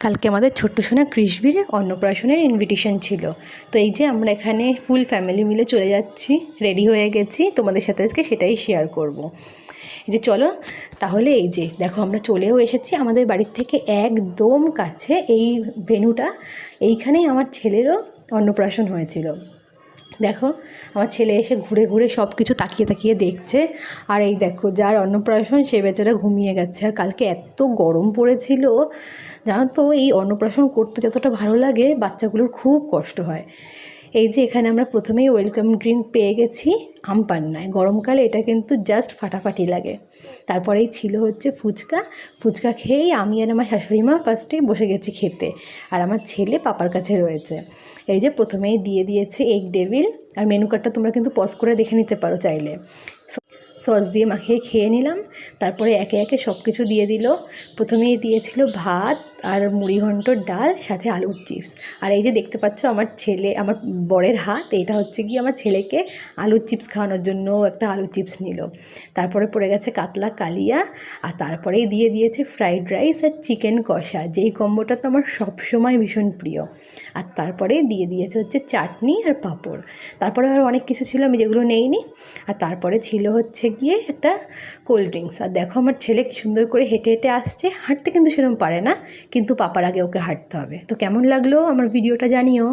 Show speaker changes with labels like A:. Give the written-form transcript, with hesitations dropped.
A: কালকে আমাদের ছোট্ট সোনা কৃষবির অন্নপ্রাশনের ইনভিটেশন ছিল। তো এই যে আমরা এখানে ফুল ফ্যামিলি মিলে চলে যাচ্ছি, রেডি হয়ে গেছি, তোমাদের সাথে আজকে সেটাই শেয়ার করব। এই যে চলো তাহলে, এই যে দেখো আমরা চলেও এসেছি আমাদের বাড়ির থেকে একদম কাছে এই ভেন্যুটা। এইখানেই আমার ছেলেরও অন্নপ্রাশন হয়েছিল। দেখো আমার ছেলে এসে ঘুরে ঘুরে সব কিছু তাকিয়ে তাকিয়ে দেখছে। আর এই দেখো যার অন্নপ্রাশন সে বেচারা ঘুমিয়ে গেছে। আর কালকে এত গরম পড়েছিল, জানো তো এই অন্নপ্রাশন করতে যতটা ভালো লাগে বাচ্চাগুলোর খুব কষ্ট হয়। এই যে এখানে আমরা প্রথমেই ওয়েলকাম ড্রিঙ্ক পেয়ে গেছি আম পান্নায়। গরমকালে এটা কিন্তু জাস্ট ফাটাফাটি লাগে। তারপরেই ছিল হচ্ছে ফুচকা। ফুচকা খেয়েই আমি আর আমার শাশুড়ি মা ফার্স্টেই বসে গেছি খেতে, আর আমার ছেলে পাপার কাছে রয়েছে। এই যে প্রথমেই দিয়ে দিয়েছে এগ ডেভিল, আর মেনু কার্ডটা তোমরা কিন্তু পজ করে দেখে নিতে পারো চাইলে। সস দিয়ে মাখিয়ে খেয়ে নিলাম। তারপরে একে একে সব কিছু দিয়ে দিল। প্রথমেই দিয়েছিল ভাত আর মুড়ি ঘন্টর ডাল, সাথে আলুর চিপস। আর এই যে দেখতে পাচ্ছ আমার ছেলে, আমার বরের হাত, এটা হচ্ছে কি আমার ছেলেকে আলুর চিপস খাওয়ানোর জন্য একটা আলুর চিপস নিল। তারপরে পড়ে গেছে কাতলা কালিয়া, আর তারপরেই দিয়ে দিয়েছে ফ্রাইড রাইস আর চিকেন কষা, যেই কম্বোটা তো আমার সবসময় ভীষণ প্রিয়। আর তারপরে দিয়ে দিয়েছে হচ্ছে চাটনি আর পাঁপড়। তারপরে আর অনেক কিছু ছিল আমি যেগুলো নেইনি। আর তারপরে ছিল হচ্ছে গিয়ে একটা কোল্ড ড্রিঙ্কস। আর দেখো আমার ছেলে কি সুন্দর করে হেঁটে হেঁটে আসছে। হাঁটতে কিন্তু সেরকম পারে না, কিন্তু পাপার আগে ওকে হাঁটতে হবে। তো কেমন লাগলো আমার ভিডিওটা জানিও।